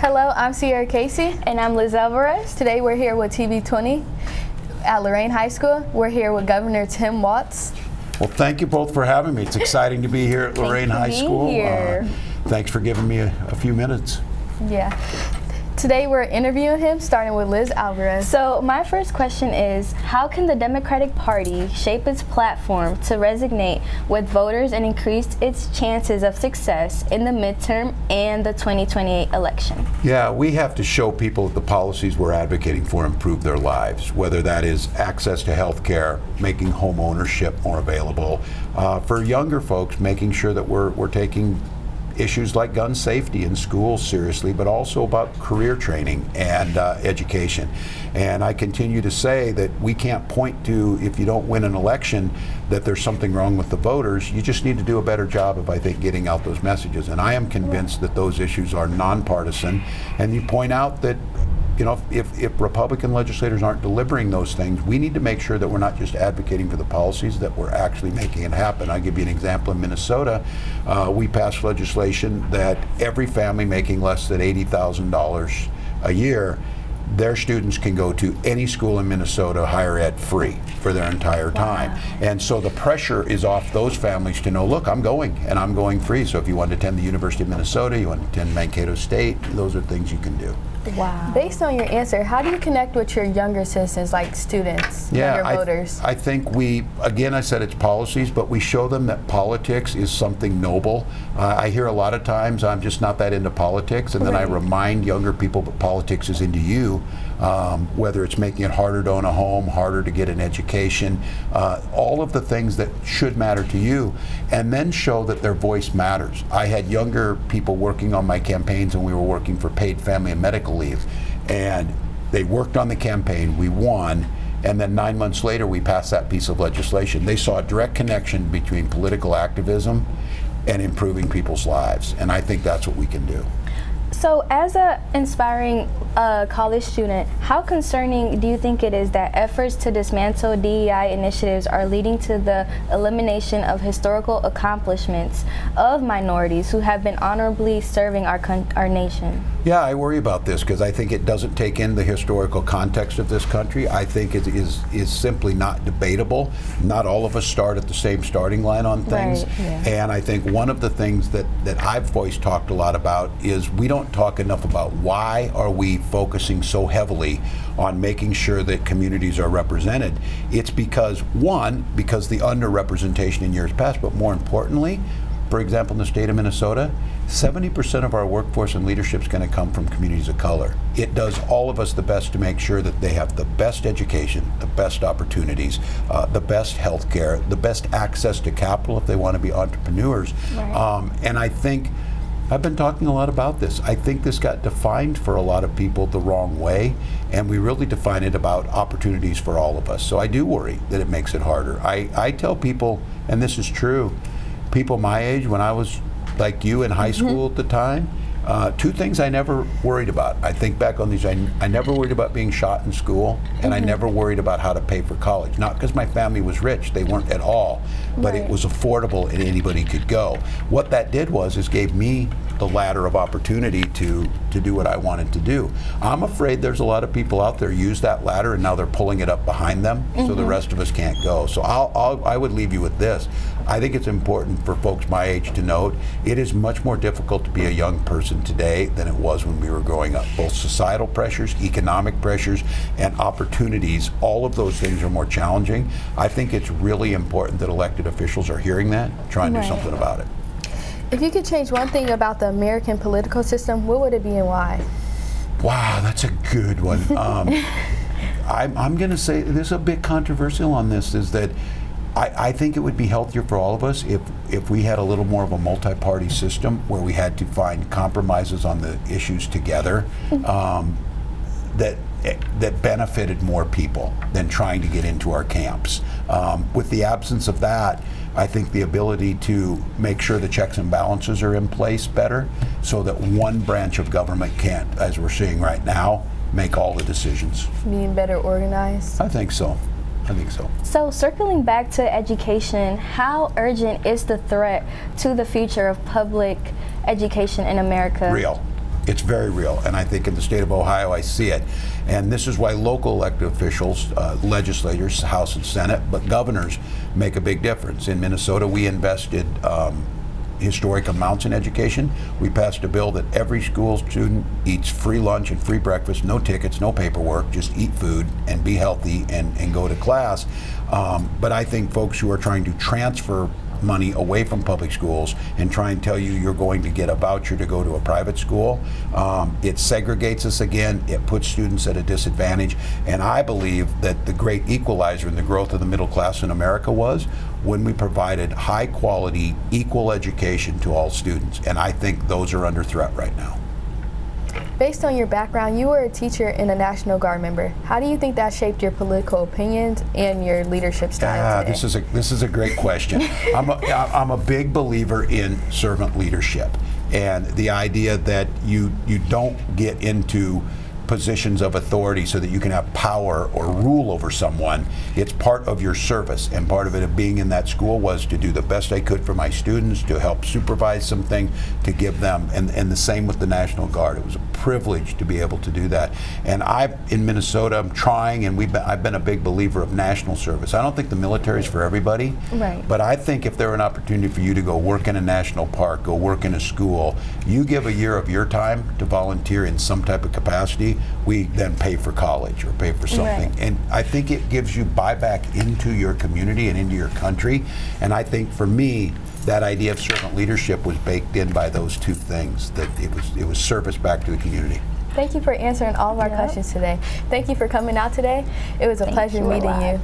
Hello, I'm Sie'Aira Casey. And I'm Liz Alvarez. Today we're here with TV20 at Lorain High School. We're here with Governor Tim Walz. Well, thank you both for having me. It's exciting to be here at Lorain High School. Thanks for giving me a few minutes. Yeah. Today we're interviewing him, starting with Liz Alvarez. So my first question is, how can the Democratic Party shape its platform to resonate with voters and increase its chances of success in the midterm and the 2028 election? Yeah, we have to show people that the policies we're advocating for improve their lives, whether that is access to health care, making home ownership more available. For younger folks, making sure that we're taking issues like gun safety in schools seriously, but also about career training and education. And I continue to say that we can't point to, if you don't win an election, that there's something wrong with the voters. You just need to do a better job of, I think, getting out those messages. And I am convinced that those issues are nonpartisan. And you point out that, you know, if Republican legislators aren't delivering those things, we need to make sure that we're not just advocating for the policies, that we're actually making it happen. I'll give you an example. In Minnesota, we passed legislation that every family making less than $80,000 a year, their students can go to any school in Minnesota, higher ed, free for their entire time. Wow. And so the pressure is off those families to know, look, I'm going, and I'm going free. So if you want to attend the University of Minnesota, you want to attend Mankato State, those are things you can do. Wow. Based on your answer, how do you connect with your younger citizens, like students, younger voters? I think I said it's policies, but we show them that politics is something noble. I hear a lot of times, I'm just not that into politics, and then I remind younger people that politics is into you, whether it's making it harder to own a home, harder to get an education, all of the things that should matter to you, and then show that their voice matters. I had younger people working on my campaigns, and we were working for paid family and medical leave, and they worked on the campaign, we won, and then 9 months later we passed that piece of legislation. They saw a direct connection between political activism and improving people's lives, and I think that's what we can do. So as an inspiring college student, how concerning do you think it is that efforts to dismantle DEI initiatives are leading to the elimination of historical accomplishments of minorities who have been honorably serving our nation? Yeah, I worry about this because I think it doesn't take in the historical context of this country. I think it is simply not debatable. Not all of us start at the same starting line on things. Right, yeah. And I think one of the things that I've always talked a lot about is we don't talk enough about why are we focusing so heavily on making sure that communities are represented. It's because, one, because the underrepresentation in years past, but more importantly, for example, in the state of Minnesota, 70% of our workforce and leadership is going to come from communities of color. It does all of us the best to make sure that they have the best education, the best opportunities, the best health care, the best access to capital if they want to be entrepreneurs. Right. And I think I've been talking a lot about this. I think this got defined for a lot of people the wrong way, and we really define it about opportunities for all of us. So I do worry that it makes it harder. I tell people, and this is true, people my age, when I was like you in high school at the time, two things I never worried about. I think back on these, I never worried about being shot in school, and I never worried about how to pay for college. Not because my family was rich, they weren't at all, but it was affordable and anybody could go. What that did was gave me the ladder of opportunity to do what I wanted to do. I'm afraid there's a lot of people out there use that ladder and now they're pulling it up behind them, so the rest of us can't go. So I would leave you with this. I think it's important for folks my age to note it is much more difficult to be a young person today than it was when we were growing up. Both societal pressures, economic pressures, and opportunities, all of those things are more challenging. I think it's really important that elected officials are hearing that, trying to do something about it. If you could change one thing about the American political system, what would it be and why? Wow, that's a good one. I'm going to say this is a bit controversial on this, is that I think it would be healthier for all of us if we had a little more of a multi-party system where we had to find compromises on the issues together that benefited more people than trying to get into our camps. With the absence of that, I think the ability to make sure the checks and balances are in place better so that one branch of government can't, as we're seeing right now, make all the decisions. Being better organized? I think so. So circling back to education, how urgent is the threat to the future of public education in America? Real. It's very real, and I think in the state of Ohio I see it. And this is why local elected officials, legislators, House and Senate, but governors make a big difference. In Minnesota, we invested historic amounts in education. We passed a bill that every school student eats free lunch and free breakfast, no tickets, no paperwork, just eat food and be healthy and go to class. But I think folks who are trying to transfer money away from public schools and try and tell you you're going to get a voucher to go to a private school, it segregates us again, it puts students at a disadvantage, and I believe that the great equalizer in the growth of the middle class in America was when we provided high quality, equal education to all students, and I think those are under threat right now. Based on your background, you were a teacher and a National Guard member. How do you think that shaped your political opinions and your leadership style today? This is a great question. I'm a big believer in servant leadership, and the idea that you don't get into positions of authority so that you can have power or rule over someone. It's part of your service, and part of it of being in that school was to do the best I could for my students, to help supervise something, to give them, and the same with the National Guard. It was a privilege to be able to do that. And in Minnesota, I'm trying, and I've been a big believer of national service. I don't think the military is for everybody, right, but I think if there were an opportunity for you to go work in a national park, go work in a school, you give a year of your time to volunteer in some type of capacity, we then pay for college or pay for something. Right. And I think it gives you buyback into your community and into your country. And I think for me, that idea of servant leadership was baked in by those two things, that it was service back to the community. Thank you for answering all of our questions today. Thank you for coming out today. It was a pleasure meeting you.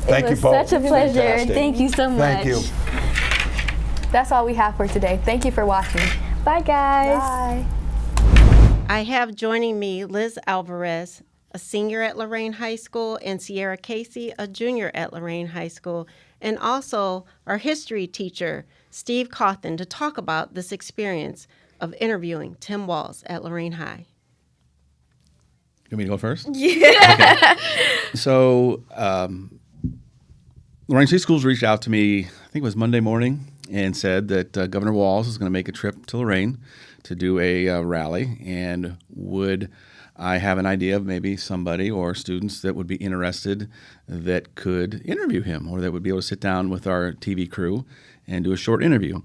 Thank you both. Such a pleasure. Fantastic. Thank you so much. Thank you. That's all we have for today. Thank you for watching. Bye, guys. Bye. I have joining me Liz Alvarez, a senior at Lorain High School, and Sie'Aira Casey, a junior at Lorain High School, and also our history teacher, Steve Cawthon, to talk about this experience of interviewing Tim Walz at Lorain High. You want me to go first? Yeah. Okay. So, Lorain City Schools reached out to me, I think it was Monday morning, and said that Governor Walz is going to make a trip to Lorain to do a rally, and would I have an idea of maybe somebody or students that would be interested that could interview him, or that would be able to sit down with our TV crew and do a short interview.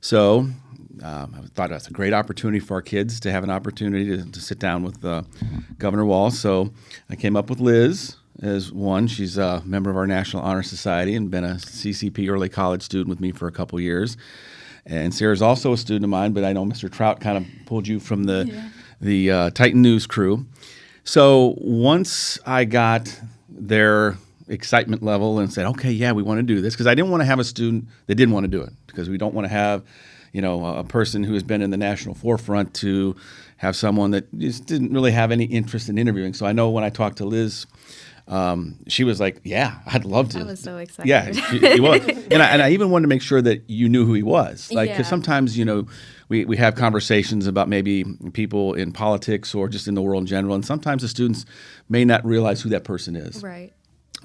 So I thought that's a great opportunity for our kids to have an opportunity to sit down with Governor Walz. So I came up with Liz as one. She's a member of our National Honor Society and been a CCP early college student with me for a couple years. And Sarah's also a student of mine, but I know Mr. Trout kind of pulled you from the Titan News crew. So once I got their excitement level and said, okay, yeah, we want to do this, because I didn't want to have a student that didn't want to do it, because we don't want to have, a person who has been in the national forefront to have someone that just didn't really have any interest in interviewing. So I know when I talked to Liz, she was like, yeah, I'd love to. I was so excited. Yeah, he was. And I even wanted to make sure that you knew who he was. Because sometimes, we have conversations about maybe people in politics or just in the world in general, and sometimes the students may not realize who that person is. Right.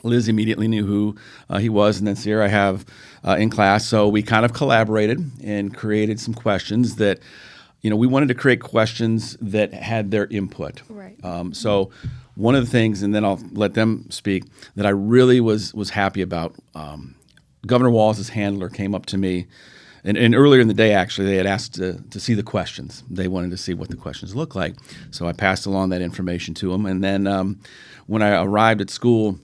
Liz immediately knew who he was, and then Sierra I have in class. So we kind of collaborated and created some questions that, we wanted to create questions that had their input. Right. So one of the things, and then I'll let them speak, that I really was happy about, Governor Walz's handler came up to me, and earlier in the day, actually, they had asked to see the questions. They wanted to see what the questions looked like. So I passed along that information to him. And then when I arrived at school,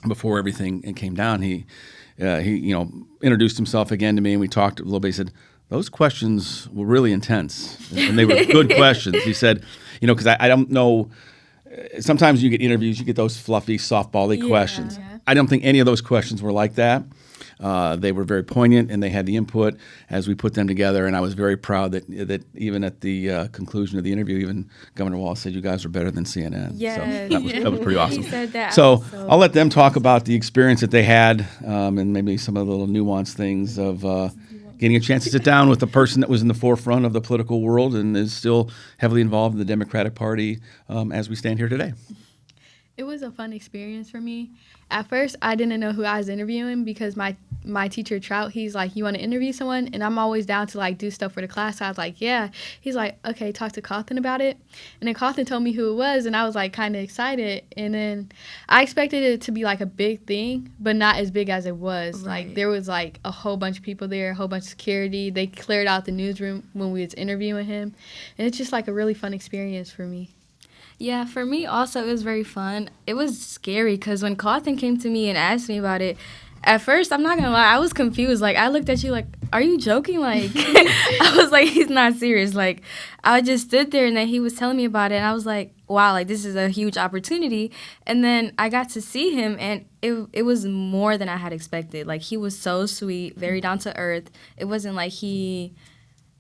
before everything came down, he introduced himself again to me, and we talked a little bit. He said, those questions were really intense, and they were good questions. He said, because I don't know, sometimes you get interviews, you get those fluffy, softball-y questions. I don't think any of those questions were like that. They were very poignant, and they had the input as we put them together. And I was very proud that even at the conclusion of the interview, even Governor Walz said, you guys are better than CNN. Yes. So that was pretty awesome. He said that. So I'll let them talk about the experience that they had, and maybe some of the little nuanced things of getting a chance to sit down with a person that was in the forefront of the political world and is still heavily involved in the Democratic Party as we stand here today. It was a fun experience for me. At first, I didn't know who I was interviewing because my teacher, Trout, he's like, you want to interview someone? And I'm always down to, like, do stuff for the class. So I was like, yeah. He's like, okay, talk to Cawthon about it. And then Cawthon told me who it was, and I was, like, kind of excited. And then I expected it to be, like, a big thing, but not as big as it was. Right. Like, there was, like, a whole bunch of people there, a whole bunch of security. They cleared out the newsroom when we was interviewing him. And it's just, like, a really fun experience for me. Yeah, for me also, it was very fun. It was scary because when Cawthon came to me and asked me about it, at first, I'm not going to lie, I was confused. Like, I looked at you like, are you joking? Like, I was like, he's not serious. Like, I just stood there, and then he was telling me about it, and I was like, wow, like, this is a huge opportunity. And then I got to see him, and it was more than I had expected. Like, he was so sweet, very down to earth. It wasn't like he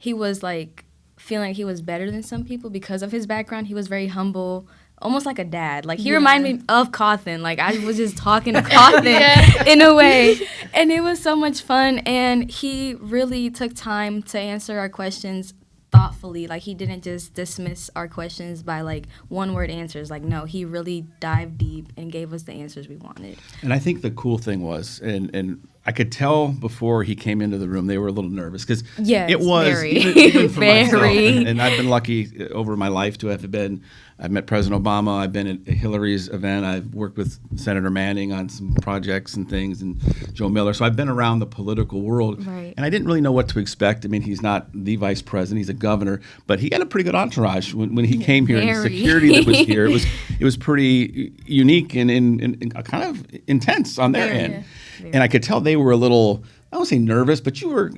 was, like, feeling like he was better than some people because of his background. He was very humble, almost like a dad. Like, he reminded me of Cawthon. Like, I was just talking to Cawthon in a way. And it was so much fun. And he really took time to answer our questions thoughtfully. Like, he didn't just dismiss our questions by, like, one-word answers. Like, no, he really dived deep and gave us the answers we wanted. And I think the cool thing was, and I could tell before he came into the room, they were a little nervous because it was very, even for myself, very. and I've been lucky over my life to have been. I've met President Obama. I've been at Hillary's event. I've worked with Senator Manning on some projects and things, and Joe Miller. So I've been around the political world, Right. and I didn't really know what to expect. I mean, he's not the vice president; he's a governor, but he had a pretty good entourage when he came here. And the Very. security that was here, it was pretty unique and kind of intense on their end. And I could tell they were a little, I don't say nervous, but you were.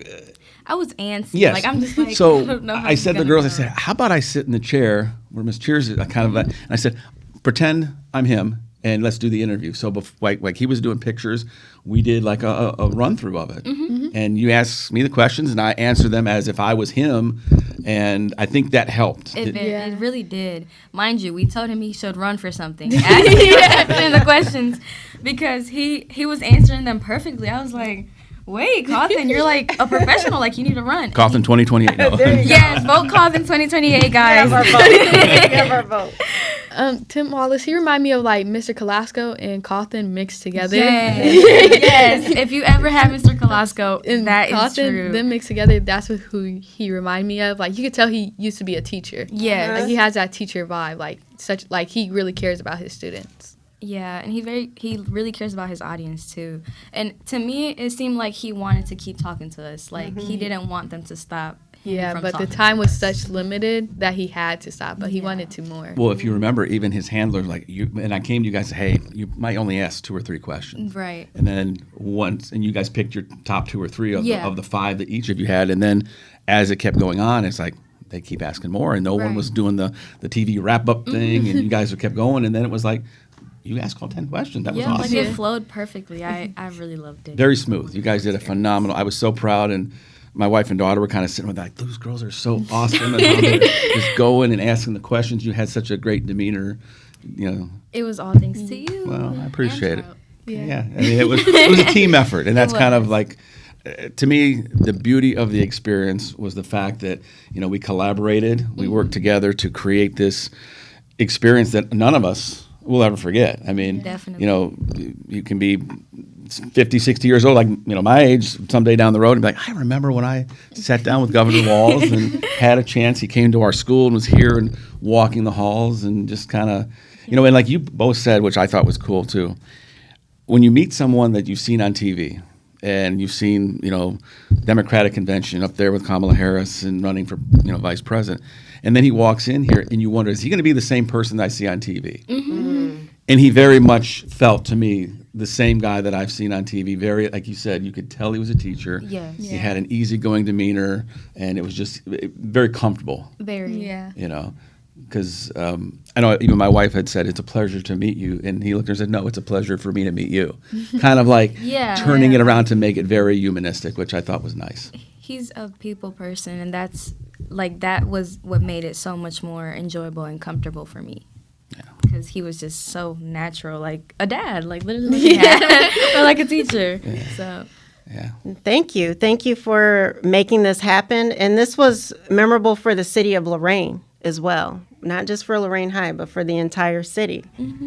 I was antsy. Yes. Like, I'm just like, so I don't know how I said to the girls, I said, how about I sit in the chair where Miss Cheers is, and I said, pretend I'm him and let's do the interview. So like he was doing pictures, we did like a run through of it. And you asked me the questions and I answered them as if I was him. And I think that helped. It really did. Mind you, we told him he should run for something. Asking the questions because he was answering them perfectly. I was like, wait, Cawthon, you're like a professional. Like, you need to run. Cawthon 2028. No. Yes, vote Cawthon 2028, guys. We have our vote. Tim Walz, he reminded me of, like, Mr. Colasco and Cawthon mixed together. Yes. If you ever have Mr. Colasco, And that is Cawthon, true. them mixed together, that's who he reminded me of. Like, you could tell he used to be a teacher. Yes. Like, he has that teacher vibe. Like, he really cares about his students. Yeah, and he really cares about his audience too. And to me, it seemed like he wanted to keep talking to us. Like, he didn't want them to stop. Yeah, from but the talking time to was us. such limited that he had to stop, but he wanted to more. Well, if you remember, even his handlers, like you, and I came to you guys and said, hey, you might only ask 2 or 3 questions. Right. And then once, and you guys picked your top 2 or 3 of the 5 that each of you had. And then as it kept going on, it's like, they keep asking more. And no one was doing the TV wrap-up thing, and you guys kept going. And then it was like, you asked all 10 questions. That was awesome. Like, it flowed perfectly. I really loved it. Very smooth. You guys did a phenomenal. I was so proud, and my wife and daughter were kind of sitting with like, those girls are so awesome, and how they're just going and asking the questions. You had such a great demeanor, you know. It was all thanks to you. Well, I appreciate it. Yeah. I mean, it was a team effort, and that's kind of like, to me, the beauty of the experience was the fact that, you know, we collaborated, we worked together to create this experience that none of us will ever forget. I mean, Definitely. you know, you can be 50, 60 years old, like, you know, my age, someday down the road, and be like, I remember when I sat down with Governor Walz and had a chance. He came to our school and was here and walking the halls and just kind of, you know, and like you both said, which I thought was cool too, when you meet someone that you've seen on TV and you've seen, you know, Democratic convention up there with Kamala Harris and running for, you know, vice president, and then he walks in here and you wonder, is he going to be the same person that I see on TV? And he very much felt, to me, the same guy that I've seen on TV. Very, like you said, you could tell he was a teacher. Yes. He had an easygoing demeanor, and it was just very comfortable, Very. Yeah. you know. Because I know even my wife had said, it's a pleasure to meet you. And he looked at her and said, no, it's a pleasure for me to meet you. Kind of like turning it around to make it very humanistic, which I thought was nice. He's a people person, and that was what made it so much more enjoyable and comfortable for me. Because he was just so natural, like a dad, like literally like a dad, or like a teacher. Yeah. So. Yeah. Thank you. Thank you for making this happen. And this was memorable for the city of Lorain as well. Not just for Lorain High, but for the entire city.